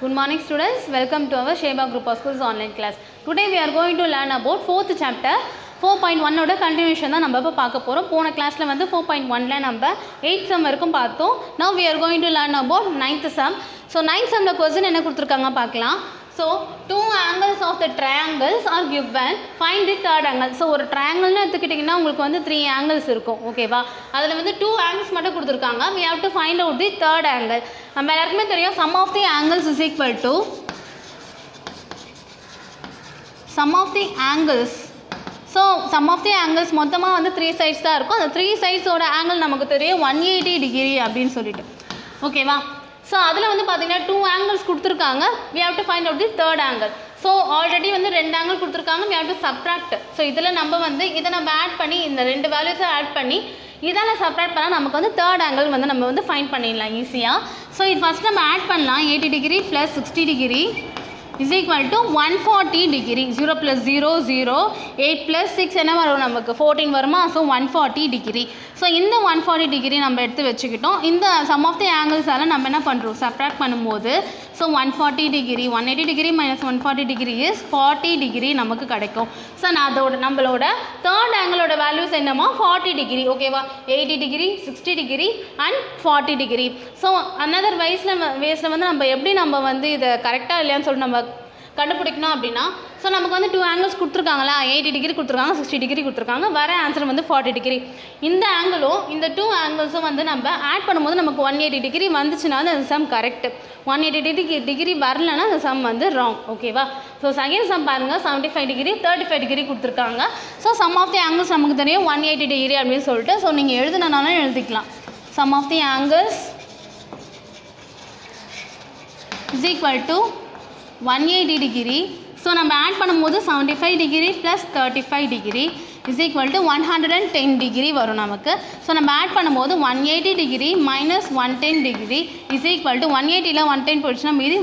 Good morning students, welcome to our Sheba Group of Schools online class. Today we are going to learn about 4th chapter 4.1 ஓட continuation தான் நம்ம இப்போ பார்க்க போகிறோம். போன கிளாஸில் வந்து 4.1ல நம்ம 8th sum வரைக்கும் பார்த்தோம். Now we are going to learn about 9th sum. So 9th sumல question என்ன கொடுத்துருக்காங்க பார்க்கலாம். So two angles of the triangles are given, find the third angle. So ஒரு triangle எடுத்துக்கிட்டிங்கன்னா உங்களுக்கு வந்து 3 angles இருக்கும் ஓகேவா. அதில் வந்து 2 angles மட்டும் கொடுத்துருக்காங்க. We have to find out the third angle. நம்ம எல்லாருக்குமே தெரியும் sum of the angles is equal to sum of the angles. So sum of the angles மொத்தமாக வந்து 3 sides தான் இருக்கும். அந்த 3 sides-ஓட angle நமக்கு தெரியும் 180 degree அப்படின்னு சொல்லிட்டு ஓகேவா. ஸோ அதில் வந்து பார்த்தீங்கன்னா 2 angles கொடுத்துருக்காங்க. We have to find out the third angle. So already வந்து 2 angle கொடுத்துருக்காங்க. We have to subtract. So இதில் நம்ம வந்து இதை நம்ம ஆட் பண்ணி இந்த 2 வேல்யூஸை ஆட் பண்ணி இதால் சப்ராக்ட் பண்ணால் நமக்கு வந்து தேர்ட் ஆங்கிள் வந்து நம்ம வந்து ஃபைண்ட் பண்ணிடலாம் ஈஸியாக. ஸோ இது ஃபஸ்ட் நம்ம ஆட் பண்ணலாம். 80 degree + 60 degree is equal to 140 degree. 0 + 0 0, 8 + 6 என்ன வரும் நமக்கு 14 வருமா. So 140 degree. ஸோ இந்த 140 degree நம்ம எடுத்து வச்சுக்கிட்டோம். இந்த சம் ஆஃப் தி ஆங்கிள்ஸால் நம்ம என்ன பண்ணுறோம் சப்ராக்ட் பண்ணும்போது so 140 degree 180 degree - 140 degree is 40 degree நமக்கு கிடைக்கும். ஸோ நான் அதோட நம்மளோட தேர்ட் ஆங்கிளோட வேல்யூஸ் என்னமா 40 degree ஓகேவா. 80 degree 60 degree and 40 degree. So another வேஸில் வந்து நம்ம எப்படி நம்ம வந்து இதை கரெக்டாக இல்லையான்னு சொல்லிட்டு நம்ம கண்டுபிடிக்கணும் அப்படின்னா ஸோ நமக்கு வந்து 2 angles கொடுத்துருக்காங்களா. 80 degree கொடுத்துருக்காங்க, 60 degree கொடுத்துருக்காங்க. வர ஆன்சர் வந்து 40 degree. இந்த ஆங்கிளும் இந்த 2 angles-உம் வந்து நம்ம ஆட் பண்ணும்போது நமக்கு 180 degree வந்துச்சுன்னா அந்த சம் கரெக்ட். 180 degree வரலன்னா அந்த சம் வந்து ராங் ஓகேவா. ஸோ செகண்ட் சம் பாருங்கள் 75 degree 35 degree கொடுத்துருக்காங்க. So sum of the angles நமக்கு தெரியும் 180 degree அப்படின்னு சொல்லிட்டு ஸோ நீங்கள் எழுதுனாலும் எழுதிக்கலாம். Sum of the angles is equal to 180 degree. So நம்ம ஆட் பண்ணும்போது 75 degree + 35 degree is equal to 110 degree வரும் நமக்கு. ஸோ நம்ம ஆட் பண்ணும்போது 180 degree - 110 degree is equal to 180ல் 110 போயிடுச்சுன்னா மீதி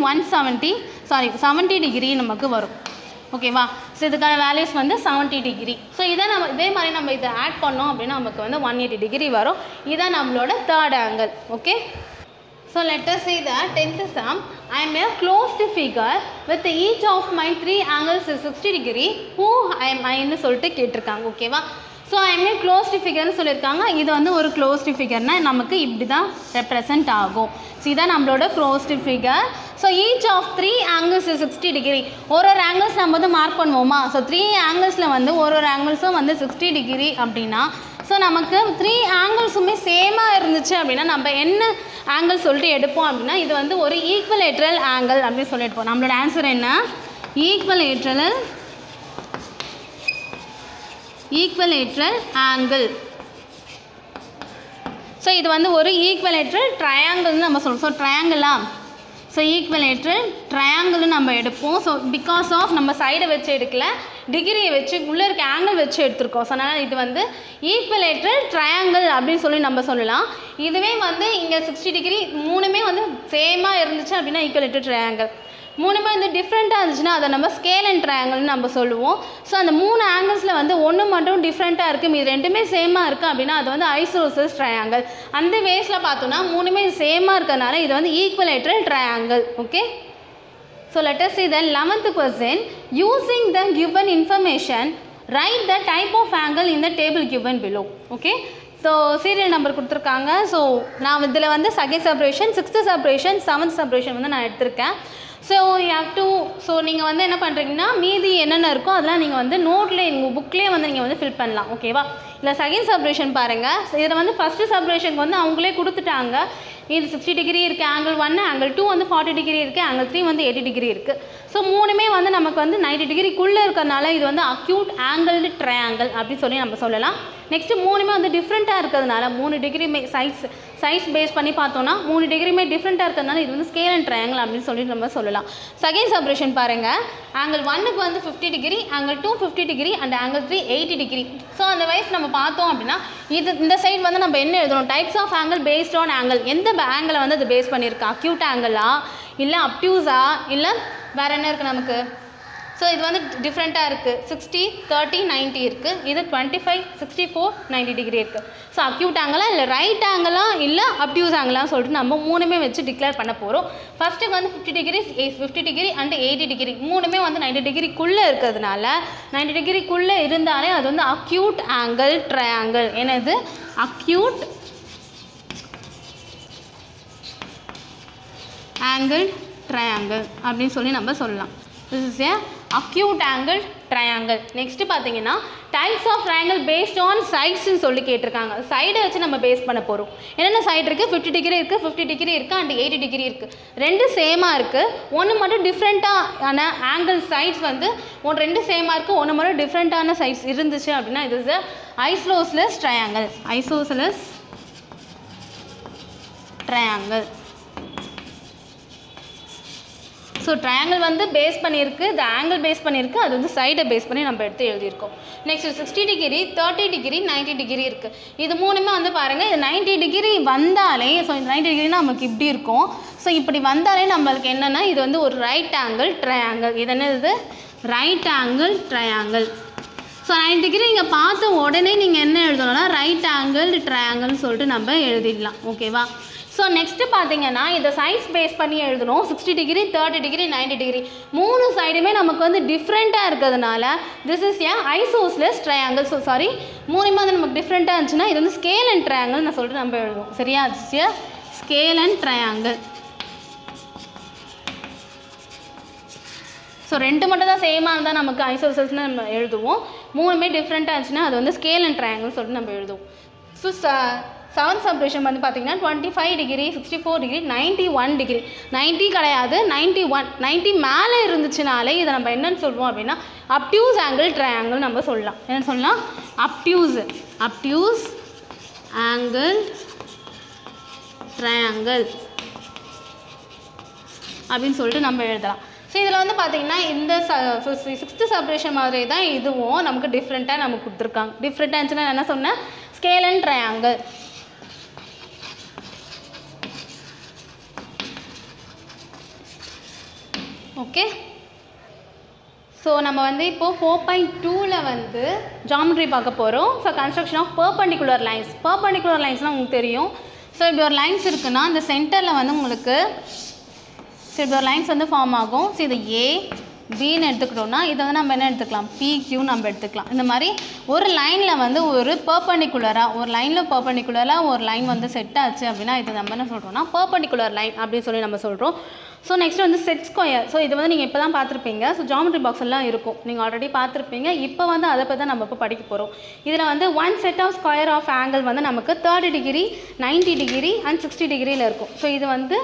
70 degree நமக்கு வரும் ஓகேவா. ஸோ இதுக்கான வேல்யூஸ் வந்து 70 degree. ஸோ இதை நம்ம இதே மாதிரி நம்ம இதை ஆட் பண்ணோம் அப்படின்னா நமக்கு வந்து 180 degree வரும். இதான் நம்மளோட third uncle okay. So let us see the 10th sum. I am a closed figure with each of my 3 angles is 60 degree. Who am I ன்னு சொல்லிட்டு கேட்டிருக்காங்க ஓகேவா. So I am a closed figureன்னு சொல்லியிருக்காங்க. இது வந்து ஒரு closed figureனா நமக்கு இப்படி தான் ரெப்ரசன்ட் ஆகும். ஸோ இதான் நம்மளோட closed figure. So each of 3 angles is 60 degree. ஒரு angles நம்ம வந்து மார்க் பண்ணுவோமா. ஸோ 3 anglesல வந்து ஒரு angleஸும் வந்து 60 degree அப்படின்னா ஸோ நமக்கு 3 angles-உமே சேமாக இருந்துச்சு அப்படின்னா நம்ம என்ன ஆங்கிள் சொல்லிட்டு எடுப்போம் அப்படின்னா இது வந்து ஒரு ஈக்குவலேட்ரல் ஆங்கிள் அப்படின்னு சொல்லியிருப்போம். நம்மளோட ஆன்சர் என்ன ஈக்குவலேட்ரல் ஆங்கிள். ஸோ இது வந்து ஒரு ஈக்குவலேட்ரல் ட்ரையாங்கிள்னு நம்ம சொல்லுவோம். ஸோ ட்ரையாங்கிளா ஸோ ஈக்குவலேட்ரல் ட்ரையாங்கிள்னு நம்ம எடுப்போம். ஸோ பிகாஸ் ஆஃப் நம்ம சைடை வச்சு எடுக்கல டிகிரியை வச்சு உள்ளே இருக்க ஆங்கிள் வச்சு எடுத்திருக்கோம். ஸோ அதனால் இது வந்து ஈக்குவலேட்ரல் ட்ரையாங்கிள் அப்படின்னு சொல்லி நம்ம சொல்லலாம். இதுவே வந்து இங்கே 60 degree மூணுமே வந்து சேமாக இருந்துச்சு அப்படின்னா ஈக்குவலேட்ரல் ட்ரையாங்கிள். மூணுமே வந்து டிஃப்ரெண்ட்டாக இருந்துச்சுன்னா அதை நம்ம ஸ்கேல் அண்ட் ட்ரையாங்கிள்னு நம்ம சொல்லுவோம். ஸோ அந்த 3 ஆங்கிள்ஸில் வந்து ஒன்று மட்டும் டிஃப்ரெண்ட்டாக இருக்குது இது ரெண்டுமே சேமாக இருக்குது அப்படின்னா அது வந்து ஐசோசெல்ஸ் ட்ரையாங்கிள். அந்த வேஸில் பார்த்தோன்னா மூணுமே சேமாக இருக்கிறதுனால இது வந்து equilateral triangle okay. So let us see the 11th question. Using the given information, write the type of angle in the table given below. Okay. So serial number கொடுத்துருக்காங்க. ஸோ நான் இதில் வந்து second separation 6th separation 7th separation வந்து நான் எடுத்திருக்கேன். So you have to so நீங்கள் வந்து என்ன பண்ணுறீங்கன்னா மீதி என்னென்ன இருக்கோ அதெல்லாம் நீங்கள் வந்து நோட்லேயே உங்கள் புக்லேயே வந்து நீங்கள் வந்து ஃபில் பண்ணலாம் ஓகேவா. இல்லை செகண்ட் செப்பரேஷன் பாருங்கள். இதில் வந்து ஃபஸ்ட்டு செப்பரேஷனுக்கு வந்து அவங்களே கொடுத்துட்டாங்க. இது 60 degree இருக்குது ஆங்கிள் 1, ஆங்கிள் 2 வந்து 40 degree இருக்குது, ஆங்கிள் 3 வந்து 80 degree இருக்குது. ஸோ மூணுமே வந்து நமக்கு வந்து 90 degreeக்குள்ளே இருக்கிறதுனால இது வந்து அக்யூட் ஆங்கிள்டு ட்ரையாங்கிள் அப்படின்னு சொல்லி நம்ம சொல்லலாம். நெக்ஸ்ட்டு மூணுமே வந்து டிஃப்ரெண்ட்டாக இருக்கிறதுனால 3 degree சைஸ் பேஸ் பண்ணி பார்த்தோன்னா 3 degree டிஃப்ரெண்ட்டாக இருக்கிறதுனால இது வந்து ஸ்கேல் அண்ட் ட்ரையாங்கிள் அப்படின்னு சொல்லிட்டு நம்ம சொல்லலாம். செகண்ட் செப்பரேஷன் பாருங்கள். ஆங்கிள் 1க்கு வந்து 50 degree, angle 2 50 degree and angle 3 80 degree. So அந்த வைஸ் நம்ம பார்த்தோம் அப்படின்னா இந்த சைடு வந்து நம்ம என்ன எழுதணும் types of angle based on angle. எந்த ஆங்கிளை வந்து அது பேஸ் பண்ணியிருக்கா அக்யூட் ஆங்கிளா இல்லை அப்டியூஸா இல்லை வேறு என்ன இருக்குது நமக்கு ஸோ இது வந்து டிஃப்ரெண்ட்டாக இருக்குது. 60, 30, 90 இருக்குது. இது 25, 64, 90 டிகிரி இருக்குது. ஸோ அக்யூட் ஆங்கிளா இல்லை ரைட் ஆங்கிளா இல்லை அப்டியூஸ் ஆங்கிளான்னு சொல்லிட்டு நம்ம மூணுமே வச்சு டிக்ளேர் பண்ண போகிறோம். ஃபஸ்ட்டுக்கு வந்து 50 டிகிரி, 50 டிகிரி அண்ட் 80 டிகிரி மூணுமே வந்து 90 டிகிரிக்குள்ளே இருக்கிறதுனால 90 டிகிரிக்குள்ளே இருந்தாலே அது வந்து அக்யூட் ஆங்கிள் ட்ரையாங்கிள். என்னது? அக்யூட் ஆங்கிள் ட்ரையாங்கிள் அப்படின்னு சொல்லி நம்ம சொல்லலாம். This is a acute angle triangle. Next பார்த்தீங்கன்னா types of triangle based on சைட்ஸ்ன்னு சொல்லி கேட்டிருக்காங்க. சைடை வச்சு நம்ம பேஸ் பண்ண போகிறோம். என்னென்ன சைடு இருக்குது? 50 டிகிரி இருக்குது, 50 டிகிரி இருக்குது அண்ட் 80 டிகிரி இருக்குது. ரெண்டு சேமாக இருக்குது, ஒன்று மட்டும் டிஃப்ரெண்ட்டான ஆங்கிள் சைட்ஸ் வந்து ரெண்டு சேமாக இருக்குது, ஒன்று மட்டும் டிஃப்ரெண்ட்டான சைட்ஸ் இருந்துச்சு அப்படின்னா இது is isosceles triangle. Isosceles triangle. So triangle வந்து பேஸ் பண்ணியிருக்கு, இந்த ஆங்கிள் பேஸ் பண்ணியிருக்கு, அது வந்து சைடை பேஸ் பண்ணி நம்ம எடுத்து எழுதியிருக்கோம். நெக்ஸ்ட் 60 டிகிரி, 30 டிகிரி, 90 டிகிரி இருக்குது. இது மூணுமே வந்து பாருங்கள், இது 90 டிகிரி வந்தாலே, ஸோ இந்த 90 டிகிரினா நமக்கு இப்படி இருக்கும். ஸோ இப்படி வந்தாலே நம்மளுக்கு என்னென்னா இது வந்து ஒரு ரைட் ஆங்கிள் ட்ரையாங்கிள். இது என்னது? Right angle triangle. So 90 degree நீங்கள் பார்த்த உடனே நீங்கள் என்ன எழுதணும்னா ரைட் ஆங்கிள் ட்ரையாங்கிள்னு சொல்லிட்டு நம்ம எழுதிடலாம். ஓகேவா? ஸோ நெக்ஸ்ட்டு பார்த்தீங்கன்னா இதை சைட்ஸ் பேஸ் பண்ணி எழுதணும். 60 டிகிரி, 30 டிகிரி, 90 டிகிரி மூணு சைடுமே நமக்கு வந்து டிஃப்ரெண்ட்டாக இருக்கிறதுனால this is a isosceles triangle. So sorry, மூணுமே வந்து நமக்கு டிஃப்ரெண்ட்டாக இருந்துச்சுன்னா இது வந்து ஸ்கேல் அண்ட் ட்ரையாங்கிள் நான் சொல்லிட்டு நம்ம எழுதுவோம். சரியா? This A scale and triangle. So ரெண்டு மட்டும் தான் சேமாக இருந்தால் நமக்கு ஐசோஸ்லெஸ்னு நம்ம எழுதுவோம். மூணுமே டிஃப்ரெண்ட்டாக இருந்துச்சுன்னா அது வந்து ஸ்கேல் அண்ட் ட்ரையாங்கிள் சொல்லிட்டு நம்ம எழுதுவோம். ஸோ செவன்த் சப்டிவிஷன் வந்து பார்த்திங்கன்னா 25 டிகிரி, 64 டிகிரி, 91 டிகிரி. 90 கிடையாது, 91. 90 மேலே இருந்துச்சுனாலே இதை நம்ம என்னென்னு சொல்லுவோம் அப்படின்னா அப்டியூஸ் ஆங்கிள் ட்ரையாங்கிள் நம்ம சொல்லலாம். என்னென்னு சொல்லலாம்? அப்டியூஸ் ஆங்கிள் ட்ரையாங்கிள் அப்படின்னு சொல்லிட்டு நம்ம எழுதலாம். ஸோ இதில் வந்து பார்த்திங்கன்னா இந்த 6th சப்டிவிஷன் மாதிரி தான் இதுவும் நமக்கு டிஃப்ரெண்ட்டாக நமக்கு கொடுத்துருக்காங்க. டிஃப்ரெண்ட்டாக இருந்துச்சுன்னா என்ன சொன்னேன்? Scale and triangle. Okay, so நம்ம வந்து இப்போது 4.2ல் வந்து ஜாமெட்ரி பார்க்க போகிறோம். So construction of perpendicular lines. Perpendicular லைன்ஸ்னால் உங்களுக்கு தெரியும். ஸோ இப்படி ஒரு லைன்ஸ் இருக்குன்னா இந்த சென்டரில் வந்து உங்களுக்கு இப்படி ஒரு லைன்ஸ் வந்து ஃபார்ம் ஆகும். ஸோ இது ஏ பின்னு எடுத்துக்கிட்டோம்னா இதை வந்து நம்ம என்ன எடுத்துக்கலாம்? PQ நம்ம எடுத்துக்கலாம். இந்த மாதிரி ஒரு லைனில் வந்து ஒரு பெர்பெண்டிகுலராக ஒரு லைன் வந்து செட் ஆச்சு அப்படின்னா இது நம்ம என்ன சொல்கிறோம்னா பெர்பெண்டிகுலர் லைன் அப்படின்னு சொல்லி நம்ம சொல்கிறோம். ஸோ நெக்ஸ்ட் வந்து செட் ஸ்கொயர். ஸோ இது வந்து நீங்கள் இப்போ தான் பார்த்துருப்பீங்க. ஸோ ஜாமெட்ரி பாக்ஸ் எல்லாம் இருக்கும், நீங்கள் ஆல்ரெடி பார்த்துருப்பீங்க. இப்போ வந்து அதை பற்றி தான் நம்ம இப்போ படிக்க போகிறோம். இதில் வந்து one set of square of angle வந்து நமக்கு 30 டிகிரி, 90 டிகிரி அண்ட் 60 டிகிரியில் இருக்கும். ஸோ இது வந்து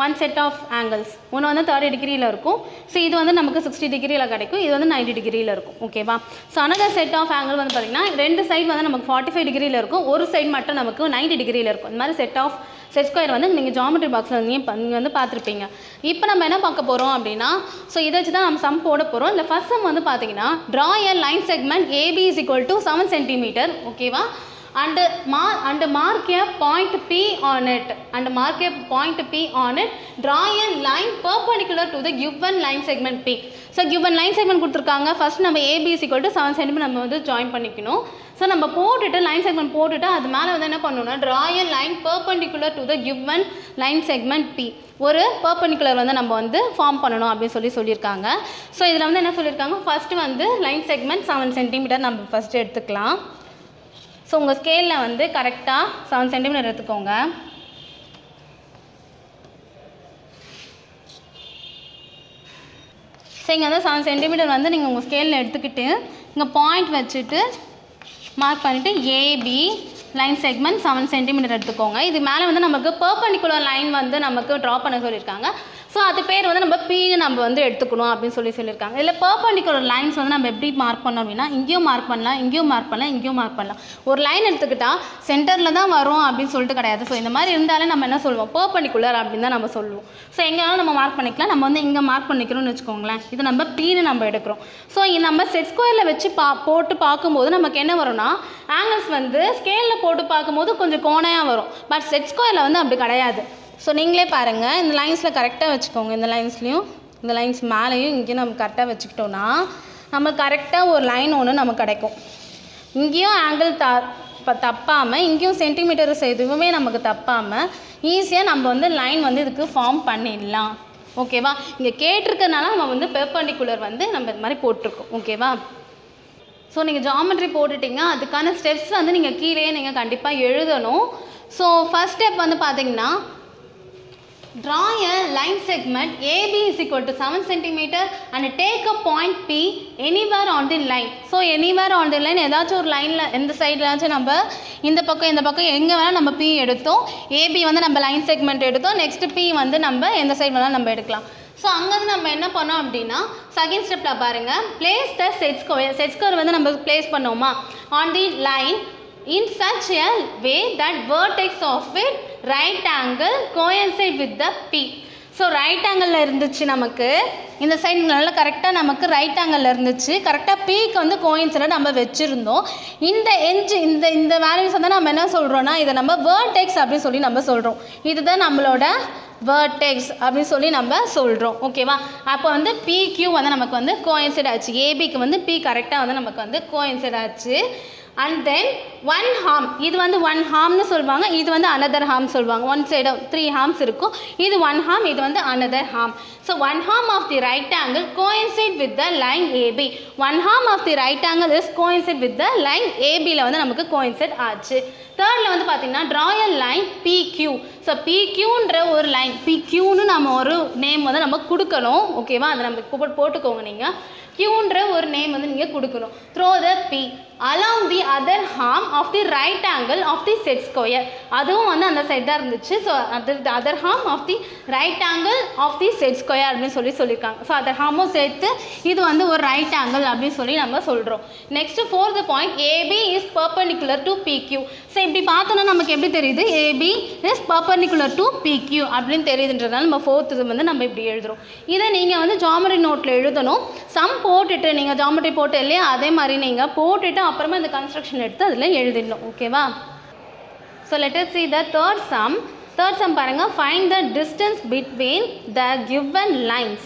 ஒன் செட் ஆஃப் ஆங்கிள்ஸ். ஒன்று வந்து 30 டிகிரியில் இருக்கும். ஸோ இது வந்து நமக்கு 60 டிகிரியில் கிடைக்கும். இது வந்து 90 டிகிரியில் இருக்கும். ஓகேவா? So another set of angle வந்து பார்த்திங்கன்னா ரெண்டு சைடு வந்து நமக்கு 45 டிகிரியில் இருக்கும், ஒரு சைடு மட்டும் நமக்கு 90 டிகிரியில் இருக்கும். இந்த மாதிரி செட் ஸ்கொயர் வந்து நீங்கள் ஜாமெட்ரி பாக்ஸில் நீங்கள் வந்து பார்த்துருப்பீங்க. இப்போ நம்ம என்ன பார்க்க போகிறோம் அப்படின்னா ஸோ இதை வச்சு தான் நம்ம சம் போட போகிறோம். இல்லை ஃபர்ஸ்ட் சம் வந்து பார்த்தீங்கன்னா draw a line segment AB = 7 cm. ஓகேவா? and mark a point P on it. Draw a line perpendicular to the given line segment P. So given line segment கொடுத்துருக்காங்க. ஃபர்ஸ்ட் நம்ம AB = 7 cm நம்ம வந்து join பண்ணிக்கணும். So நம்ம போட்டுட்டு line segment போட்டுட்டு அது மேலே வந்து என்ன பண்ணணும்னா draw a line perpendicular to the given line segment P. ஒரு perpendicular வந்து நம்ம வந்து ஃபார்ம் பண்ணணும் அப்படின்னு சொல்லியிருக்காங்க. ஸோ இதில் வந்து என்ன சொல்லியிருக்காங்க? ஃபர்ஸ்ட் வந்து லைன் செக்மெண்ட் 7 cm நம்ம ஃபர்ஸ்ட் எடுத்துக்கலாம். ஸோ உங்கள் ஸ்கேலில் வந்து கரெக்டாக 7 cm எடுத்துக்கோங்க. ஸோ இங்கே வந்து 7 cm வந்து நீங்கள் உங்கள் ஸ்கேலில் எடுத்துக்கிட்டு இங்கே பாயிண்ட் வச்சுட்டு மார்க் பண்ணிவிட்டு AB லைன் செக்மெண்ட் 7 cm எடுத்துக்கோங்க. இது மேலே வந்து நமக்கு பெர்பெண்டிகுலர் லைன் வந்து நமக்கு ட்ரா பண்ண சொல்லியிருக்காங்க. ஸோ அது பேர் வந்து நம்ம Pன்னு நம்ம வந்து எடுத்துக்கணும் அப்படின்னு சொல்லியிருக்காங்க. இதில் பெர்பெண்டிகுலர் லைன்ஸ் வந்து நம்ம எப்படி மார்க் பண்ணோம் அப்படின்னா இங்கேயும் மார்க் பண்ணலாம், இங்கேயும் மார்க் பண்ணலாம், இங்கேயும் மார்க் பண்ணலாம். ஒரு லைன் எடுத்துக்கிட்டால் சென்டரில் தான் வரும் அப்படின்னு சொல்லிட்டு கிடையாது. ஸோ இந்த மாதிரி இருந்தாலே நம்ம என்ன சொல்லுவோம்? பெர்பெண்டிகுலர் அப்படின்னு தான் நம்ம சொல்லுவோம். ஸோ எங்கேனாலும் நம்ம மார்க் பண்ணிக்கலாம். நம்ம வந்து இங்கே மார்க் பண்ணிக்கிறோம்னு வச்சுக்கோங்களேன். இது நம்ம Pன்னு நம்ம எடுக்கிறோம். ஸோ நம்ம செட் ஸ்கொயரில் வச்சு போட்டு பார்க்கும்போது நமக்கு என்ன வரும்னா ஆங்கிள்ஸ் வந்து ஸ்கேலில் போட்டு பார்க்கும்போது கொஞ்சம் கோணையாக வரும். பட் செட் ஸ்கொயரில் வந்து அப்படி கிடையாது. ஸோ நீங்களே பாருங்கள், இந்த லைன்ஸில் கரெக்டாக வச்சுக்கோங்க. இந்த லைன்ஸ்லையும் இந்த லைன்ஸ் மேலேயும் இங்கேயும் நம்ம கரெக்டாக வச்சுக்கிட்டோன்னா நம்ம கரெக்டாக ஒரு லைன் ஒன்று நமக்கு கிடைக்கும். இங்கேயும் ஆங்கிள் தப்பாமல் இங்கேயும் சென்டிமீட்டர்ஸ் எதுவுமே நமக்கு தப்பாமல் ஈஸியாக நம்ம வந்து லைன் வந்து இதுக்கு ஃபார்ம் பண்ணிடலாம். ஓகேவா? இங்கே கேட்டிருக்கனால நம்ம வந்து பெர்பெண்டிகுலர் வந்து நம்ம இது மாதிரி போட்டிருக்கோம். ஓகேவா? ஸோ நீங்கள் ஜாமெட்ரி போட்டுட்டிங்க, அதுக்கான ஸ்டெப்ஸ் வந்து நீங்கள் கீழே நீங்கள் கண்டிப்பாக எழுதணும். ஸோ ஃபர்ஸ்ட் ஸ்டெப் வந்து பார்த்தீங்கன்னா draw a line segment AB is equal to 7 cm and take a point P anywhere on the line. So anywhere on the line ஏதாச்சும் ஒரு லைனில் எந்த சைட்லாச்சும் நம்ம இந்த பக்கம் எங்கே வேணால் நம்ம P எடுத்தோம். AB வந்து நம்ம லைன் செக்மெண்ட் எடுத்தோம். நெக்ஸ்ட் P வந்து நம்ம எந்த சைடு வேணாலும் நம்ம எடுக்கலாம். ஸோ அங்கேருந்து நம்ம என்ன பண்ணோம் அப்படின்னா செகண்ட் ஸ்டெப்பில் பாருங்கள், பிளேஸ் த செட் ஸ்கொயர் வந்து நம்ம பிளேஸ் பண்ணோமா on the line in such a way that vertex of it right angle coincide with the P. So right ஆங்கிளில் இருந்துச்சு நமக்கு, இந்த சைடு நல்லா கரெக்டாக நமக்கு ரைட் ஆங்கிளில் இருந்துச்சு, கரெக்டாக பீக்கு வந்து கோயின்சைடாக நம்ம வச்சுருந்தோம். இந்த எட்ஜ் இந்த வேல்யூஸ் வந்து நம்ம என்ன சொல்கிறோன்னா இதை நம்ம வேர்டெக்ஸ் அப்படின்னு சொல்லி நம்ம சொல்கிறோம். இதுதான் நம்மளோட வேர்டெக்ஸ் அப்படின்னு சொல்லி நம்ம சொல்கிறோம். ஓகேவா? அப்போ வந்து PQ வந்து நமக்கு வந்து கோயின்சைட் ஆச்சு, ஏபிக்கு வந்து P கரெக்டாக வந்து நமக்கு வந்து கோயின்சைட் ஆச்சு. அண்ட் தென் ஒன் ஹார்ம், இது வந்து ஒன் ஹார்ம்னு சொல்லுவாங்க, இது வந்து அனதர் ஹார்ம் சொல்லுவாங்க. ஒன் சைடு 3 ஹார்ம்ஸ் இருக்கும், இது ஒன் ஹார்ம், இது வந்து another arm. So one arm of the right angle coincide with the line AB. One arm of the right angle is coincide with the line ஏபியில் வந்து நமக்கு coincide ஆச்சு. தேர்டில் வந்து பார்த்தீங்கன்னா draw a line PQ. So PQன்ற ஒரு line, PQன்னு நம்ம ஒரு நேம் வந்து நம்ம கொடுக்கணும். ஓகேவா? அதை நம்ம போட்டுக்கோங்க. நீங்கள் Qன்ற ஒரு நேம் வந்து நீங்கள் கொடுக்கணும். Throw the P along the other arm of the right angle of the set square. அதுவும் வந்து அந்த சைட் தான் இருந்துச்சு. ஸோ அது other arm of the right angle of the set square அப்படின்னு சொல்லியிருக்காங்க. ஸோ அதர் ஹார்மும் சேர்த்து இது வந்து ஒரு ரைட் ஆங்கிள் அப்படின்னு சொல்லி நம்ம சொல்கிறோம். Next fourth point, AB is perpendicular to PQ. So இப்படி பார்த்தோன்னா நமக்கு எப்படி தெரியுது, AB is perpendicular to PQ அப்படின்னு தெரியுதுன்றதுனால நம்ம ஃபோர்த் இது வந்து நம்ம இப்படி எழுதுகிறோம். இதை நீங்கள் வந்து ஜாமெட்ரி நோட்டில் எழுதணும். சம் போட்டுட்டு நீங்கள் ஜாமெட்ரி போட்டு இல்லையா அதே மாதிரி நீங்கள் போட்டுட்டு அப்புறமா இந்த கன்ஸ்ட்ரக்ஷன் எடுத்து அதில் எழுதிடணும். ஓகேவா? So let us see the third sum. Third sum பாருங்க, find the distance between the given lines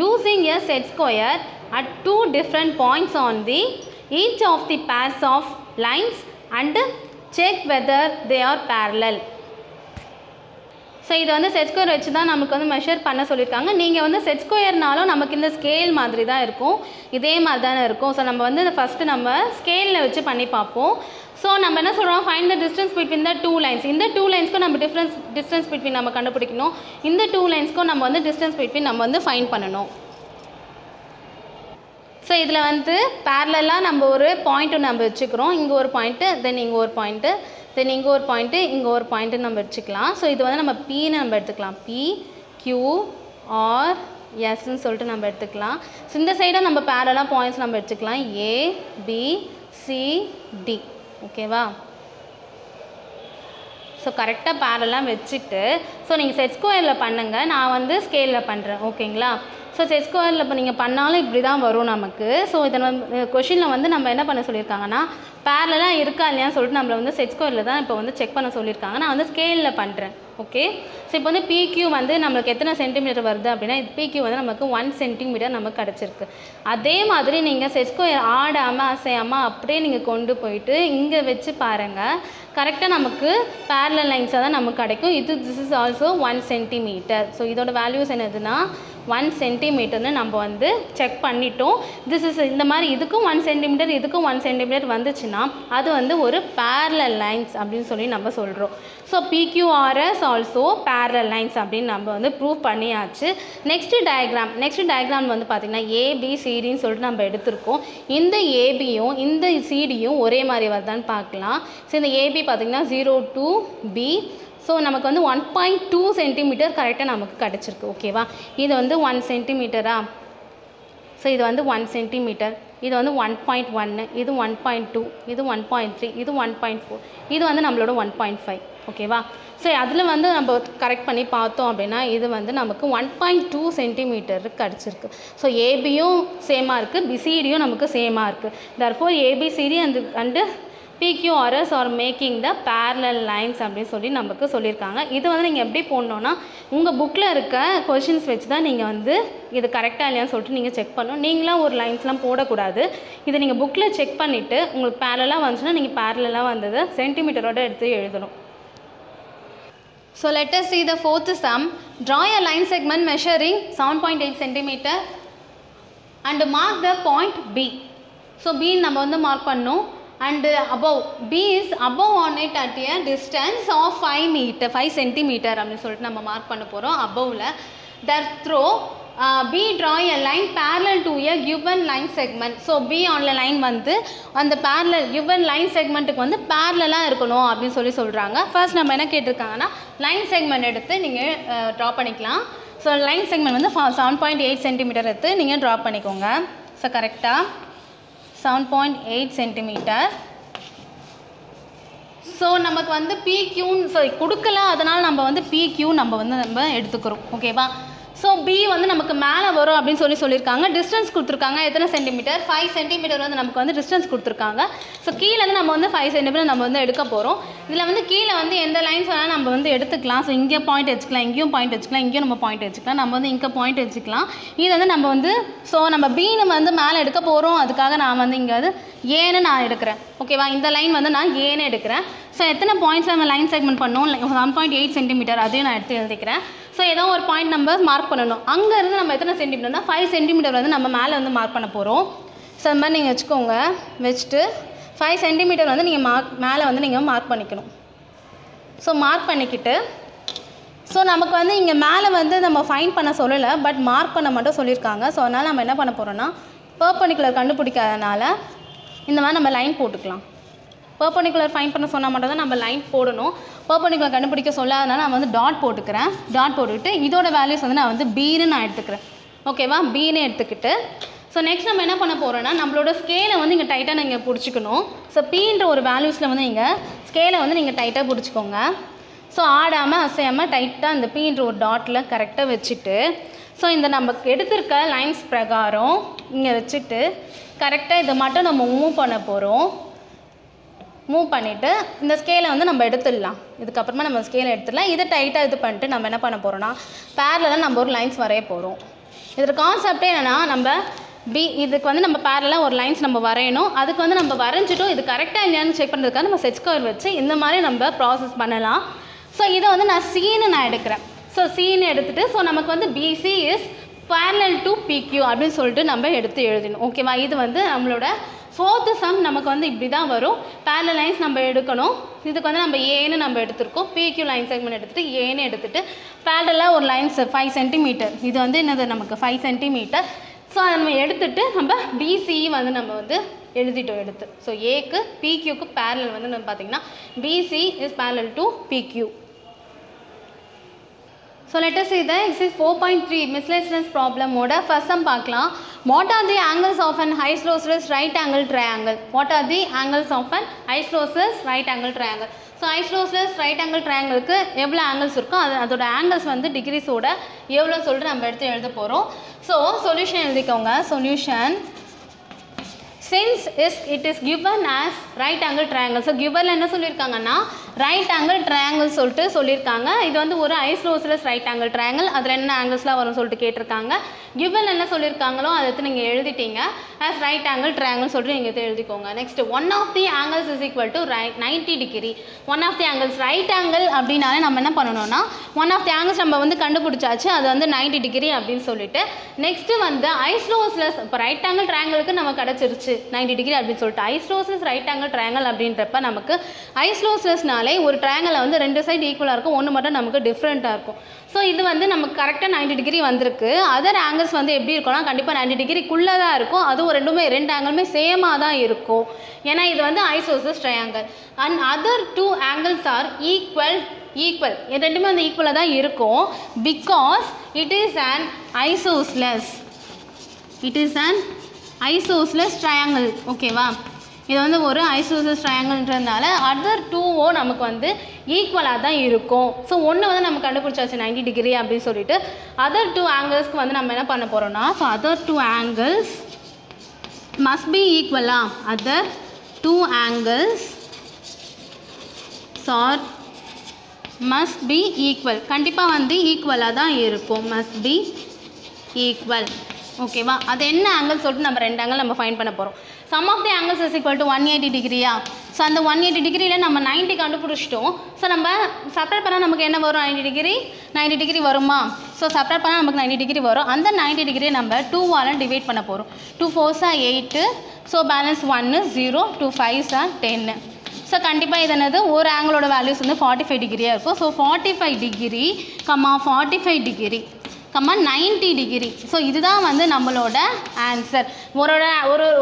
using a set square at 2 different points on the each of the pairs of lines and check whether they are parallel. So இது வந்து set square வச்சு தான் நமக்கு வந்து measure பண்ண சொல்லியிருக்காங்க. நீங்கள் வந்து செட் ஸ்கொயர்னாலும் நமக்கு இந்த ஸ்கேல் மாதிரி தான் இருக்கும், இதே மாதிரி தானே இருக்கும். ஸோ நம்ம வந்து ஃபஸ்ட்டு நம்ம ஸ்கேலில் வச்சு பண்ணி பார்ப்போம். ஸோ நம்ம என்ன சொல்கிறோம், find the distance between the 2 lines. இந்த 2 லைன்ஸ்க்கும் நம்ம டிஸ்டன்ஸ் பிட்வீன் நம்ம கண்டுபிடிக்கணும். இந்த 2 லைன்ஸ்க்கும் நம்ம வந்து டிஸ்டன்ஸ் பிட்வீன் நம்ம வந்து ஃபைண்ட் பண்ணணும். ஸோ இதில் வந்து பேரலாக நம்ம ஒரு பாயிண்ட்டு நம்ம வச்சுக்கிறோம். இங்கே ஒரு பாயிண்ட்டு, தென் இங்கே ஒரு பாயிண்ட்டு, தென் இங்கே ஒரு பாயிண்ட்டு, இங்கே ஒரு பாயிண்ட்டு நம்ம வச்சுக்கலாம். ஸோ இது வந்து நம்ம Pன்னு நம்ம எடுத்துக்கலாம். PQRSன்னு சொல்லிட்டு நம்ம எடுத்துக்கலாம். ஸோ இந்த சைடாக நம்ம பேரலாக பாயிண்ட்ஸ் நம்ம எடுத்துக்கலாம், ABCD. ஓகேவா? ஸோ கரெக்டாக பேரலாக வச்சுட்டு ஸோ நீங்கள் செட் ஸ்கொயரில் பண்ணுங்கள், நான் வந்து ஸ்கேலில் பண்ணுறேன். ஓகேங்களா? ஸோ செட் ஸ்கொயரில் இப்போ நீங்கள் பண்ணாலும் இப்படி தான் வரும் நமக்கு. ஸோ இதை வந்து கொஷினில் வந்து நம்ம என்ன பண்ண சொல்லியிருக்காங்கன்னா பேரலாக இருக்கா இல்லையான்னு சொல்லிட்டு நம்மளை வந்து செட் ஸ்கொயரில் தான் இப்போ வந்து செக் பண்ண சொல்லியிருக்காங்க. நான் வந்து ஸ்கேலில் பண்ணுறேன். ஓகே? ஸோ இப்போ வந்து PQ வந்து நம்மளுக்கு எத்தனை சென்டிமீட்டர் வருது அப்படின்னா PQ வந்து நமக்கு 1 சென்டிமீட்டர் நமக்கு கிடச்சிருக்கு. அதே மாதிரி நீங்கள் செட் ஸ்கொயர் ஆடாமல் அசையாமல் அப்படியே நீங்கள் கொண்டு போயிட்டு இங்கே வச்சு பாருங்கள், கரெக்டாக நமக்கு பேரலல் லைன்ஸாக தான் நமக்கு கிடைக்கும். This is also 1 centimetre. So இதோட வேல்யூஸ் என்னதுன்னா 1 சென்டிமீட்டர்னு நம்ம வந்து செக் பண்ணிட்டோம். திஸ் இஸ் இந்த மாதிரி இதுக்கும் 1 சென்டிமீட்டர் இதுக்கும் 1 சென்டிமீட்டர் வந்துச்சுன்னா அது வந்து ஒரு பேரலல் லைன்ஸ் அப்படின்னு சொல்லி நம்ம சொல்கிறோம். So PQRS also parallel lines அப்படின்னு நம்ம வந்து ப்ரூவ் பண்ணியாச்சு. நெக்ஸ்ட்டு டயக்ராம் வந்து பார்த்திங்கன்னா ABCDன்னு சொல்லிட்டு நம்ம எடுத்திருக்கோம். இந்த ABயும் இந்த CDயும் ஒரே மாதிரி வருதான்னு பார்க்கலாம். ஸோ இந்த AB பார்த்திங்கன்னா 0 to B. ஸோ நமக்கு வந்து 1.2 சென்டிமீட்டர் கரெக்டாக நமக்கு கிடச்சிருக்கு. ஓகேவா? இது வந்து 1 சென்டிமீட்டரா? ஸோ இது வந்து 1 சென்டிமீட்டர், இது வந்து 1.1, இது 1.2, இது 1.3, இது 1.4, இது வந்து நம்மளோட 1.5. ஓகேவா? ஸோ அதில் வந்து நம்ம கரெக்ட் பண்ணி பார்த்தோம் அப்படின்னா இது வந்து நமக்கு 1.2 சென்டிமீட்டர் கிடச்சிருக்கு. ஸோ ஏபியும் சேமாக இருக்குது, பிசிடியும் நமக்கு சேமாக இருக்குது. Therefore ABCD and PQRS are making the parallel lines அப்படின்னு சொல்லி நமக்கு சொல்லியிருக்காங்க. இது வந்து நீங்கள் எப்படி போடணுன்னா உங்கள் புக்கில் இருக்க கொஷின்ஸ் வச்சு தான் நீங்கள் வந்து இது கரெக்டாக இல்லையான்னு சொல்லிட்டு நீங்கள் செக் பண்ணணும். நீங்களாம் ஒரு லைன்ஸ்லாம் போடக்கூடாது. இதை நீங்கள் புக்கில் செக் பண்ணிவிட்டு உங்களுக்கு பேரலாக வந்துச்சுன்னா நீங்கள் பேரலாக வந்தது சென்டிமீட்டரோடு எடுத்து எழுதணும். So let us see the fourth sum. Draw a line segment measuring 7.8 cm and mark the point B. So B நம்ம வந்து மார்க் பண்ணோம். And above B is above on it at a distance of 5 cm அப்படின்னு சொல்லிட்டு நம்ம mark பண்ண போகிறோம் அபவ்வில். Therefore B draw a line parallel to a given line segment. So B on the line வந்து அந்த parallel given line segmentக்கு வந்து parallel-ஆக இருக்கணும் அப்படின்னு சொல்லி சொல்கிறாங்க. ஃபர்ஸ்ட் நம்ம என்ன கேட்டிருக்காங்கன்னா லைன் செக்மெண்ட் எடுத்து நீங்கள் ட்ரா பண்ணிக்கலாம். ஸோ லைன் செக்மெண்ட் வந்து 7.8 cm எடுத்து நீங்கள் ட்ரா பண்ணிக்கோங்க. ஸோ கரெக்டாக 7.8 cm. ஸோ நமக்கு வந்து PQன்னு சொல்லி கொடுக்கல, அதனால் நம்ம வந்து PQ நம்ம எடுத்துக்கிறோம். ஓகேவா? ஸோ B வந்து நமக்கு மேலே வரும் அப்படின்னு சொல்லியிருக்காங்க. டிஸ்டன்ஸ் கொடுத்துருக்காங்க எத்தனை சென்டிமீட்டர், 5 சென்டிமீட்டர் வந்து நமக்கு வந்து டிஸ்டன்ஸ் கொடுத்துருக்காங்க. ஸோ கீழே வந்து நம்ம வந்து 5 சென்டிமீட்டர் நம்ம வந்து எடுக்க போகிறோம். இதில் வந்து கீழே வந்து எந்த லைன்ஸ் வேணால் நம்ம வந்து எடுத்துக்கலாம். ஸோ இங்கே பாயிண்ட் வச்சுக்கலாம், இங்கேயும் பாயிண்ட் வச்சுக்கலாம், இங்கேயும் நம்ம பாயிண்ட் வச்சுக்கலாம். நம்ம வந்து இங்கே பாயிண்ட் வச்சுக்கலாம். இது வந்து நம்ம வந்து ஸோ நம்ம B நம்ம வந்து மேலே எடுக்க போகிறோம். அதுக்காக நான் வந்து இங்கே வந்து ஏன்னு நான் எடுக்கிறேன். ஓகேவா? இந்த லைன் வந்து நான் ஏன்னு எடுக்கிறேன். ஸோ எத்தனை பாயிண்ட்ஸ் நம்ம லைன் செக்மெண்ட் பண்ணோம், 7.8 சென்டிமீட்டர் அதையும் நான் எடுத்து எழுதிக்கிறேன். ஸோ ஏதோ ஒரு பாயிண்ட் நம்பர் மார்க் பண்ணணும். அங்கேருந்து நம்ம எத்தனை சென்டிமீட்டர்னா 5 சென்டிமீட்டர் வந்து நம்ம மேலே வந்து மார்க் பண்ண போகிறோம். ஸோ அது மாதிரி நீங்கள் வச்சுக்கோங்க. வச்சுட்டு 5 சென்டிமீட்டர் வந்து நீங்கள் மேலே வந்து நீங்கள் மார்க் பண்ணிக்கணும். ஸோ மார்க் பண்ணிக்கிட்டு ஸோ நமக்கு வந்து இங்கே மேலே வந்து நம்ம ஃபைண்ட் பண்ண சொல்லலை, பட் மார்க் பண்ண மட்டும் சொல்லியிருக்காங்க. ஸோ அதனால் நம்ம என்ன பண்ண போகிறோன்னா பெர்பெண்டிகுலர் கண்டுபிடிக்காதனால இந்த மாதிரி நம்ம லைன் போட்டுக்கலாம். பெர்பெண்டிகுலர் ஃபைண்ட் பண்ண சொன்னால் மட்டும் தான் நம்ம லைன் போடணும். பெர்பெண்டிகுலர் கண்டுபிடிக்க சொல்லாதனால நான் வந்து டாட் போட்டுக்கிறேன். டாட் போட்டுக்கிட்டு இதோட வேல்யூஸ் வந்து நான் வந்து Bன்னு நான் எடுத்துக்கிறேன். ஓகேவா? Bன்னு எடுத்துக்கிட்டு ஸோ நெக்ஸ்ட் நம்ம என்ன பண்ண போகிறோன்னா நம்மளோட ஸ்கேலை வந்து இங்கே டைட்டாக நீங்கள் பிடிச்சிக்கணும். ஸோ Pன்ற ஒரு வேல்யூஸில் வந்து நீங்கள் ஸ்கேலை வந்து நீங்கள் டைட்டாக பிடிச்சிக்கோங்க. ஸோ ஆடாமல் அசையாமல் டைட்டாக இந்த Pன்ற ஒரு டாட்டில் கரெக்டாக வச்சுட்டு ஸோ இந்த நம்ம எடுத்திருக்க லைன்ஸ் பிரகாரம் இங்கே வச்சுட்டு கரெக்டாக இதை மட்டும் நம்ம மூவ் பண்ண போகிறோம். மூவ் பண்ணிவிட்டு இந்த ஸ்கேலை வந்து நம்ம எடுத்துடலாம். இதுக்கப்புறமா நம்ம ஸ்கேலை எடுத்துடலாம். இதை டைட்டாக இது பண்ணிட்டு நம்ம என்ன பண்ண போகிறோன்னா பேரலாக நம்ம ஒரு லைன்ஸ் வரைய போகிறோம். இதோட கான்செப்டே என்னென்னா நம்ம இதுக்கு வந்து நம்ம பேரலாக ஒரு லைன்ஸ் நம்ம வரையணும். அதுக்கு வந்து நம்ம வரைஞ்சிட்டோம். இது கரெக்டாக இல்லையான்னு செக் பண்ணுறதுக்காக நம்ம செட் ஸ்கொயர் வச்சு இந்த மாதிரி நம்ம ப்ராசஸ் பண்ணலாம். ஸோ இதை வந்து நான் Cன்னு நான் எடுக்கிறேன். ஸோ Cன்னு எடுத்துகிட்டு ஸோ நமக்கு வந்து BC is parallel to PQ அப்படின்னு சொல்லிட்டு நம்ம எடுத்து எழுதணும். ஓகேவா? இது வந்து நம்மளோட ஃபோர்த்து சம் நமக்கு வந்து இப்படி தான் வரும். பேரலல் லைன்ஸ் நம்ம எடுக்கணும். இதுக்கு வந்து நம்ம ஏன்னு நம்ம எடுத்துருக்கோம். PQ லைன் செக்மெண்ட் எடுத்துகிட்டு ஏன்னு எடுத்துகிட்டு பேரலாக ஒரு லைன்ஸ் 5 சென்டிமீட்டர் இது வந்து என்னது நமக்கு 5 சென்டிமீட்டர். ஸோ அதை நம்ம எடுத்துகிட்டு நம்ம BC வந்து நம்ம வந்து எழுதிட்டோம் எடுத்து. ஸோ ஏக்கு PQக்கு பேரலல் வந்து நம்ம பார்த்திங்கன்னா BC is parallel to PQ. So let us see the exercise 4.3 miscellaneous problem ஓட first sum பார்க்கலாம். What are the angles of an isosceles right angle triangle? What are the angles of an isosceles right angle triangle? So isosceles right angle triangleக்கு எவ்வளோ angles இருக்கோ அதோட angles வந்து டிகிரிஸோட எவ்வளோ சொல்லிட்டு நம்ம எடுத்து எழுத போகிறோம். ஸோ சொல்யூஷன் எழுதிக்கோங்க. Solution since it is given as right angle triangle. So given என்ன சொல்லியிருக்காங்கன்னா right angle triangle சொல்லிட்டு சொல்லியிருக்காங்க. இது வந்து ஒரு isosceles right angle triangle. அதில் என்ன ஆங்கிள்ஸ்லாம் வரும் சொல்லிட்டு கேட்டிருக்காங்க. given என்ன சொல்லியிருக்காங்களோ அதை எடுத்து நீங்கள் எழுதிட்டீங்க. as right angle triangle சொல்லிட்டு நீங்கள் எடுத்து எழுதிக்கோங்க. Next one of the angles is equal to 90 degree. one of the angles right angle அப்படின்னாலே நம்ம என்ன பண்ணணும்னா one of the angles நம்ம வந்து கண்டுபிடிச்சாச்சு. அது வந்து 90 degree அப்படின்னு சொல்லிட்டு நெக்ஸ்ட்டு வந்து isosceles இப்போ right angle triangleக்கு நம்ம கிடச்சிருச்சு 90 டிகிரி அப்படின்னு சொல்லிட்டு ஐசோசெலஸ் ரைட் ஆங்கிள் ட்ரையாங்கிள் அப்படின்றப்ப நமக்கு ஐசோசெலஸ்னாலே ஒரு ட்ரையாங்கிள் வந்து ரெண்டு சைடு ஈக்குவலாக இருக்கும், ஒன்று மட்டும் நமக்கு டிஃப்ரெண்ட்டாக இருக்கும். ஸோ இது வந்து நமக்கு கரெக்டாக 90 டிகிரி வந்திருக்கு. அதர் ஆங்கிள்ஸ் வந்து எப்படி இருக்கும்னா கண்டிப்பாக 90 டிகிரிக்குள்ளே தான் இருக்கும். அதுவும் ரெண்டு ஆங்கிளுமே சேமாக தான் இருக்கும். ஏன்னா இது வந்து isosceles triangle. And other two angles are equal ரெண்டுமே வந்து ஈக்குவலாக தான் இருக்கும். Because it is an isosceles triangle. ஓகேவா? இது வந்து ஒரு ஐசோசெலஸ் ட்ரையாங்கிள்ன்றதுனால அதர் டூவோ நமக்கு வந்து ஈக்குவலாக தான் இருக்கும். ஸோ ஒன்று வந்து நம்ம கண்டுபிடிச்சாச்சு 90 டிகிரி அப்படின்னு சொல்லிட்டு அதர் டூ ஆங்கிள்ஸ்க்கு வந்து நம்ம என்ன பண்ண போகிறோம்னா so other two angles must be ஈக்குவலா. Other two angles are must be equal. கண்டிப்பாக வந்து ஈக்குவலாக தான் இருக்கும். must be equal. ஓகேவா? அது என்ன ஆங்கிள் சொல்லிட்டு நம்ம ரெண்டு ஆங்கிள் நம்ம ஃபைண்ட் பண்ண போகிறோம். Sum of the angles is equal to 180 டிகிரியா? ஸோ அந்த 180 டிகிரியில் நம்ம 90 கண்டுபிடிச்சிட்டோம். ஸோ நம்ம சப்ராக்ட் பண்ணால் நமக்கு என்ன வரும்? 90 டிகிரி வருமா? ஸோ சப்ராக்ட் பண்ணால் நமக்கு 90 டிகிரி வரும். அந்த 90 டிகிரியை நம்ம 2ஆல் டிவைட் பண்ண போகிறோம். 2 4s are 8. So balance 1 0, 2 5s are 10. So கண்டிப்பாக இது என்னது? ஒரு ஆங்கிளோட வேல்யூஸ் வந்து 45 டிகிரியாக இருக்கும். So 45 degree, 45 degree, 90 degree. So இதுதான் வந்து நம்மளோட ஆன்சர்.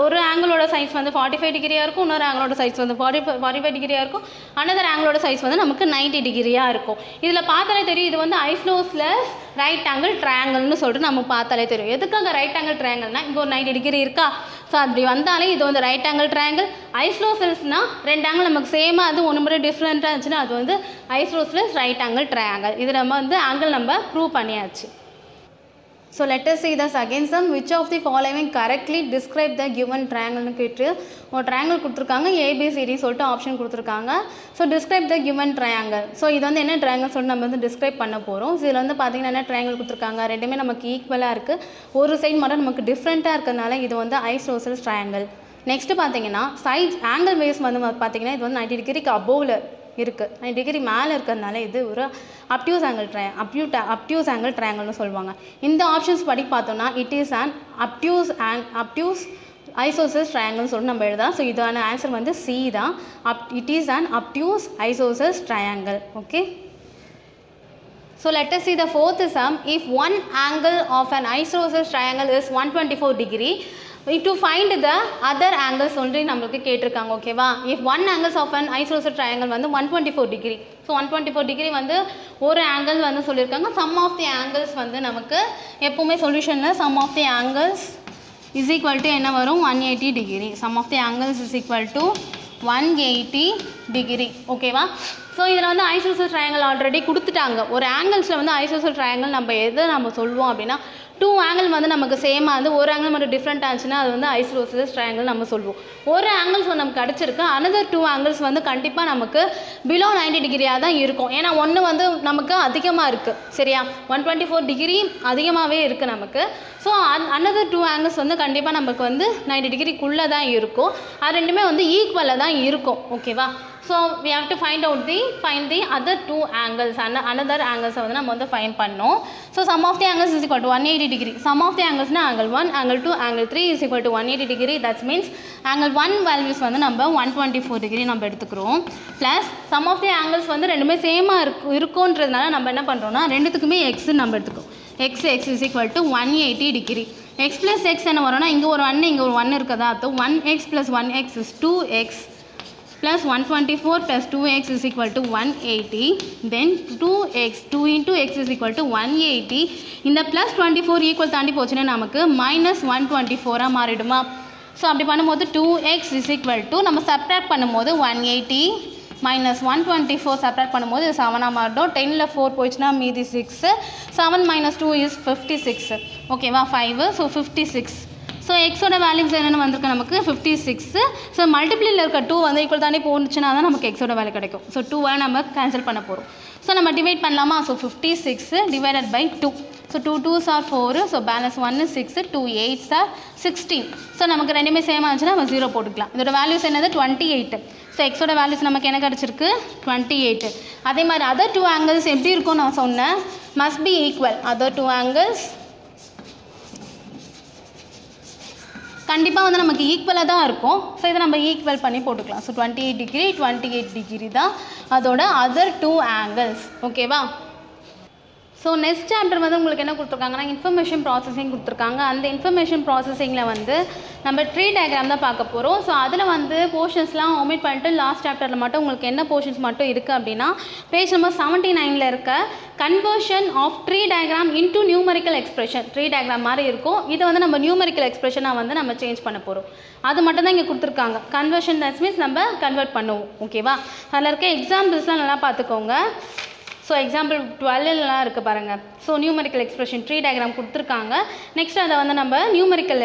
ஒரு ஆங்கிளோட சைஸ் வந்து 45 டிகிரியாக இருக்கும், இன்னொரு ஆங்கிளோட சைஸ் வந்து 45 டிகிரியாக இருக்கும், அனதர் ஆங்கிளோட சைஸ் வந்து நமக்கு 90 டிகிரியாக இருக்கும். இதில் பார்த்தாலே தெரியும் இது வந்து ஐசோஸ்லெஸ் ரைட் ஆங்கிள் ட்ரையாங்கிள்னு சொல்லிட்டு நமக்கு பார்த்தாலே தெரியும். எதுக்காக ரைட் ஆங்கிள் ட்ரையாங்கிள்னால் இங்கே ஒரு 90 டிகிரி இருக்கா? ஸோ அப்படி வந்தாலே இது வந்து ரைட் ஆங்கிள் ட்ரையாங்கிள். ஐசோஸ்லெஸ்னால் ரெண்டு ஆங்கிள் நமக்கு சேமாக அது ஒன்று மட்டும் டிஃப்ரெண்ட்டாக இருந்துச்சுன்னா அது வந்து ஐசோஸ்லெஸ் ரைட் ஆங்கிள் ட்ரையாங்கிள். இது நம்ம வந்து ஆங்கிள் நம்ம ப்ரூவ் பண்ணியாச்சு. So let us see this again. Some which of the following correctly describe the given triangle கேட்டு ஒரு triangle கொடுத்துருக்காங்க, ABCD சொல்லிட்டு ஆப்ஷன் கொடுத்துருக்காங்க. So describe the given triangle. So இது வந்து என்ன triangle சொல்லிட்டு நம்ம வந்து describe பண்ண போகிறோம். ஸோ இதில் வந்து பார்த்தீங்கன்னா என்ன triangle கொடுத்துருக்காங்க, ரெண்டுமே நமக்கு ஈக்குவலாக இருக்குது, ஒரு சைடு மட்டும் நமக்கு டிஃப்ரெண்ட்டாக இருக்கிறதுனால இது வந்து ஐசோசெல்ஸ் triangle. நெக்ஸ்ட்டு பார்த்தீங்கன்னா சைட்ஸ் ஆங்கிள் வைஸ் வந்து பார்த்தீங்கன்னா இது வந்து 90 டிகிரிக்கு அபோவில் இருக்குது, 90 டிகிரி மேலே இருக்கிறதுனால இது ஒரு அப்டியூஸ் ஆங்கிள் ட்ரையாங்கிள்னு சொல்லுவாங்க. இந்த ஆப்ஷன்ஸ் படி பார்த்தோம்னா it is an obtuse isosceles ட்ரையாங்கிள்னு சொல்லி நம்ம எழுதலாம். ஸோ இதான ஆன்சர் வந்து சி தான். It is an obtuse isosceles triangle. Okay. So let us see the fourth sum. If one angle of an isosceles triangle is 124 degree, to find the other angles only நம்மளுக்கு கேட்டிருக்காங்க. ஓகேவா? if one angles of an isosceles triangle வந்து 124 degree. So 124 degree வந்து ஒரு angle வந்து சொல்லியிருக்காங்க. Some of the angles வந்து நமக்கு எப்போவுமே சொல்யூஷனில் sum of the angles is equal to என்ன வரும்? 180 degree. Sum of the angles is equal to 180 degree. ஓகேவா? ஸோ இதில் வந்து ஐசோசெல்ஸ் ட்ரையாங்கிள் ஆல்ரெடி கொடுத்துட்டாங்க. ஒரு ஆங்கிள்ஸில் வந்து ஐசோசெல்ஸ் ட்ரையாங்கிள் நம்ம சொல்லுவோம் அப்படின்னா டூ ஆங்கிள் வந்து நமக்கு சேமாக வந்து ஒரு ஆங்கிள் மட்டும் டிஃப்ரெண்ட் ஆச்சுன்னா அது வந்து ஐசோசெல்ஸ் ட்ரையாங்கிள் நம்ம சொல்லுவோம். ஒரு ஆங்கிள்ஸ் வந்து நமக்கு கிடச்சிருக்கு, அனதர் டூ ஆங்கிள்ஸ் வந்து கண்டிப்பாக நமக்கு பிலோ 90 டிகிரியாக தான் இருக்கும். ஏன்னா ஒன்று வந்து நமக்கு அதிகமாக இருக்குது, சரியா? 124 டிகிரி அதிகமாகவே இருக்குது நமக்கு. ஸோ அனதர் டூ ஆங்கிள்ஸ் வந்து கண்டிப்பாக நமக்கு வந்து 90 டிகிரிக்குள்ளே தான் இருக்கும். அது ரெண்டுமே வந்து ஈக்குவலாக தான் இருக்கும். ஓகேவா? So we have to find the other two angles, another angles வந்து நம்ம வந்து ஃபைண்ட் பண்ணோம். So sum of the angles is equal to 180 degree. Sum of the angles na angle 1, angle 2, angle 3 is equal to 180 degree. That means angle 1 values வந்து நம்ம 124 degree நம்ம எடுத்துக்கிறோம். Plus sum of the angles வந்து ரெண்டுமே சேமாக இருக்குன்றதுனால நம்ம என்ன பண்ணுறோம்னா ரெண்டுத்துக்குமே x நம்ம எடுத்துக்கிறோம். x is equal to 180 degree. x plus x என்ன வரும்னா இங்கே ஒரு 1 இங்கே ஒரு 1 இருக்கதா, அது 1x plus 1x is 2x plus 124 plus 2x is equal to 180. Then 2 into x is equal to 180. இந்த plus 24 equal தாண்டி போச்சுன்னா நமக்கு minus 124 மாறிடுமா? ஸோ அப்படி பண்ணும்போது 2x is equal to நம்ம சப்ராக்ட் பண்ணும்போது 180 minus 124 சப்ராக்ட் பண்ணும்போது 7 மாறிடும். 10ல் 4 போயிடுச்சுன்னா மீதி 6. 7 minus 2 is 56. ஓகேவா? 5. ஸோ 56. ஸோ எக்ஸோட வேல்யூஸ் என்னென்னு வந்திருக்கு நமக்கு 56. ஸோ மல்டிப்ளியில் இருக்க 2 வந்து ஈக்குவல் தாண்டி போணுச்சுன்னா தான் நமக்கு எக்ஸோட வேல்யூ கிடைக்கும். ஸோ 2 நம்ம கேன்சல் பண்ண போகிறோம். ஸோ நம்ம டிவைட் பண்ணலாமா? So 56 divided by 2. So 2 2s are 4. So balance 1 6, 2 8s are 16. So நமக்கு ரெண்டுமே சேம் ஆச்சுன்னா நம்ம 0 போட்டுக்கலாம். இதோட வேல்யூஸ் என்னது? 28. ஸோ எக்ஸோட வேல்யூஸ் நமக்கு என்ன கிடச்சிருக்கு? 28. அதே மாதிரி அதர் டூ ஆங்கிள்ஸ் எப்படி இருக்கும் நான் சொன்னேன், must be equal. Other two angles கண்டிப்பாக வந்து நமக்கு ஈக்குவலாக தான் இருக்கும். ஸோ இதை நம்ம ஈக்குவல் பண்ணி போட்டுக்கலாம். ஸோ 28 டிகிரி தான் அதோட அதர் டூ ஆங்கிள்ஸ். ஓகேவா? ஸோ நெக்ஸ்ட் சாப்டர் வந்து உங்களுக்கு என்ன கொடுத்துருக்காங்கன்னா இன்ஃபர்மேஷன் ப்ராசஸிங் கொடுத்துருக்காங்க. அந்த இன்ஃபர்மேஷன் ப்ராசஸிங்கில் வந்து நம்ம ட்ரீ டயக்ராம் தான் பார்க்க போகிறோம். ஸோ அதில் வந்து போர்ஷன்ஸ்லாம் ஒமிட் பண்ணிட்டு லாஸ்ட் சாப்டரில் மட்டும் உங்களுக்கு என்ன போர்ஷன்ஸ் மட்டும் இருக்குது அப்படின்னா பேஜ் நம்பர் 79ல் இருக்க conversion of tree diagram into numerical expression. Tree diagram மாதிரி இருக்கும், இதை வந்து நம்ம நியூமரிக்கல் எக்ஸ்பிரஷனாக வந்து நம்ம சேஞ்ச் பண்ண போகிறோம். அது மட்டும் தான் இங்கே கொடுத்துருக்காங்க. கன்வர்ஷன் தட்ஸ் மீன்ஸ் நம்ம கன்வெர்ட் பண்ணுவோம். ஓகேவா? அதில் இருக்க எக்ஸாம்பிள்ஸ்லாம் நல்லா பார்த்துக்கோங்க. ஸோ எக்ஸாம்பிள் 12லாம் இருக்குது பாருங்கள். So numerical expression tree diagram கொடுத்துருக்காங்க. நெக்ஸ்ட் அதை வந்து நம்ம நியூமெரிக்கல்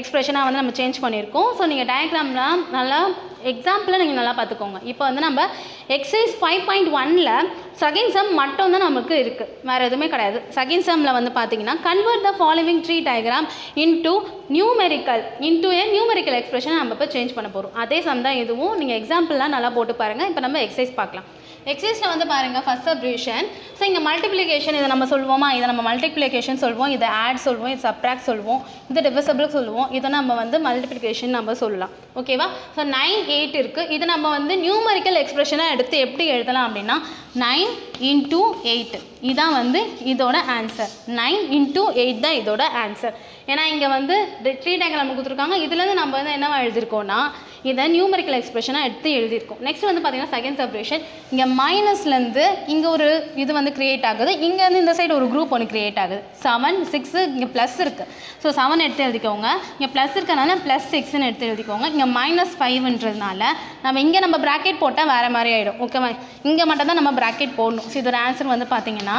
எக்ஸ்பிரஷனாக வந்து நம்ம சேஞ்ச் பண்ணியிருக்கோம். ஸோ நீங்கள் டயக்ராம்லாம் நல்லா எக்ஸாம்பிளை நீங்கள் நல்லா பார்த்துக்கோங்க. இப்போ வந்து நம்ம எக்ஸசைஸ் 5.1ல் செகண்ட் சம் மட்டும் தான் நமக்கு இருக்குது, வேறு எதுவுமே கிடையாது. செகண்ட் சம்மில் வந்து பார்த்தீங்கன்னா convert the following tree diagram into numerical expression நம்ம இப்போ சேஞ்ச் பண்ண போகிறோம். அதே சம் தான் இதுவும். நீங்கள் எக்ஸாம்பிள்லாம் நல்லா போட்டு பாருங்கள். இப்போ நம்ம எக்ஸசைஸ் பார்க்கலாம். எக்ஸசைஸில் வந்து பாருங்கள் ஃபர்ஸ்ட் சப்டிவிஷன். ஸோ இங்கே மல்டிப்ளிகேஷன் இதை நம்ம சொல்லுவோமா, இதை நம்ம மல்டிப்ளிகேஷன் சொல்லுவோம், இதை ஆட் சொல்லுவோம், இது சப்ராக்ட் சொல்லுவோம், இது டிவிசபிள் சொல்லுவோம், இதை நம்ம வந்து மல்டிப்ளிகேஷன் நம்ம சொல்லலாம். ஓகேவா? ஸோ 9, 8 இருக்குது. இது நம்ம வந்து நியூமெரிக்கல் எக்ஸ்பிரஷனாக எடுத்து எப்படி எழுதலாம் அப்படின்னா 9 × 8 இதான் வந்து இதோட ஆன்சர். 9 × 8 தான் இதோட ஆன்சர். ஏன்னா இங்கே வந்து ட்ரீ டயக்ராம் நம்ம கொடுத்துருக்காங்க. இதுலேருந்து நம்ம வந்து என்னவா எழுதியிருக்கோம்னா இதை நியூமெரிக்கல் எக்ஸ்பிரஷனாக எடுத்து எழுதியிருக்கோம். நெக்ஸ்ட் வந்து பார்த்தீங்கன்னா செகண்ட் சப்டிவிஷன். இங்கே மைனஸ்லேருந்து இங்கே ஒரு இது வந்து க்ரியேட் ஆகுது, இங்கே வந்து இந்த சைடு ஒரு குரூப் ஒன்று க்ரியேட் ஆகுது. 7, 6 இங்கே ப்ளஸ் இருக்குது. ஸோ 7 எடுத்து எழுதிக்கோங்க. இங்கே ப்ளஸ் இருக்கிறனால +6ன்னு எடுத்து எழுதிக்கோங்க. இங்கே -5ன்றதுனால நம்ம ப்ராக்கெட் போட்டால் வேறு மாதிரி ஆகிடும். ஓகேவா? இங்கே மட்டும் தான் நம்ம ப்ராக்கெட் போடணும். ஸோ இதோட ஆன்சர் வந்து பார்த்தீங்கன்னா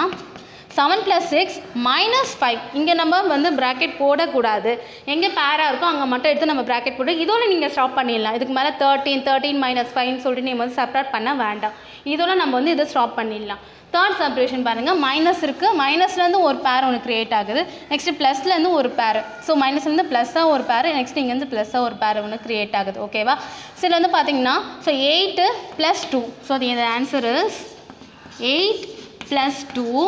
7 + 6 -5. இங்கே நம்ம வந்து ப்ராக்கெட் போடக்கூடாது. எங்கே பேராக இருக்கோ அங்கே மட்டும் எடுத்து நம்ம ப்ராக்கெட் போட்டு இதோட நீங்கள் ஸ்டாப் பண்ணிடலாம். இதுக்கு மேலே 13 -5ன்னு சொல்லிட்டு நீங்கள் வந்து செப்ரேட் பண்ண வேண்டாம். இதோட நம்ம வந்து இதை ஸ்டாப் பண்ணிடலாம். தேர்ட் சப்டிவிஷன் பாருங்கள். மைனஸ் இருக்குது, மைனஸ்லேருந்து ஒரு பேர் ஒன்று க்ரியேட் ஆகுது. நெக்ஸ்ட்டு ப்ளஸ்லேருந்து ஒரு பேர். ஸோ மைனஸ்லேருந்து ப்ளஸ்ஸாக ஒரு பேர், நெக்ஸ்ட் இங்கேருந்து ப்ளஸ்ஸாக ஒரு பேர் ஒன்று க்ரியேட் ஆகுது. ஓகேவா? ஸோ இதில் வந்து பார்த்தீங்கன்னா 8 + 2. ஸோ இது ஆன்சர் இஸ் 8 + 2.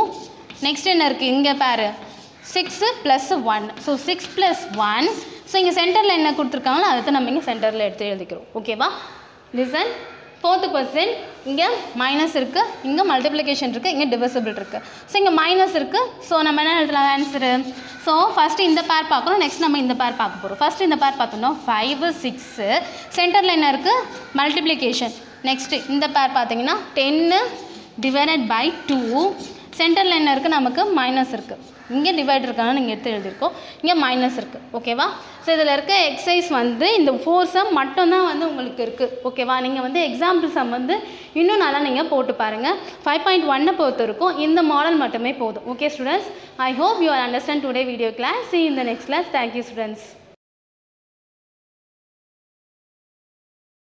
நெக்ஸ்ட் என்ன இருக்குது இங்கே பாரு 6 + 1. ஸோ 6 + 1. ஸோ இங்கே சென்டரில் என்ன கொடுத்துருக்காங்களோ அதை நம்ம இங்கே சென்டரில் எடுத்து எழுதிக்கிறோம். ஓகேவா? லிசன். 4th question. இங்கே மைனஸ் இருக்குது, இங்கே மல்டிப்ளிகேஷன் இருக்குது, இங்கே டிவிசிபிள் இருக்குது. ஸோ இங்கே மைனஸ் இருக்குது. ஸோ நம்ம என்ன எழுதலாம் ஆன்சரு? ஸோ ஃபஸ்ட்டு இந்த பேர் பார்க்குறோம், நெக்ஸ்ட் நம்ம இந்த பேர் பார்க்க போகிறோம். ஃபஸ்ட்டு இந்த பேர் பார்த்தோம்னா 5, 6. சென்டரில் என்ன இருக்குது மல்டிப்ளிகேஷன். நெக்ஸ்ட்டு இந்த பேர் பார்த்தீங்கன்னா 10 ÷ 2. சென்டரில் என்ன இருக்குது நமக்கு மைனஸ் இருக்குது. இங்கே டிவைட் இருக்கான்னு நீங்கள் எடுத்து எழுதியிருக்கோம், இங்கே மைனஸ் இருக்குது. ஓகேவா? ஸோ இதில் இருக்க எக்ஸசைஸ் வந்து இந்த 4 சம் மட்டும்தான் வந்து உங்களுக்கு இருக்குது. ஓகேவா? நீங்கள் வந்து எக்ஸாம்பிள் சம் வந்து இன்னும் நல்லா நீங்கள் போட்டு பாருங்கள். 5.1 பொறுத்த இருக்கும் இந்த மாடல் மட்டுமே போதும். Okay students, I hope you are understand today video class. See you in the next class. Thank you students.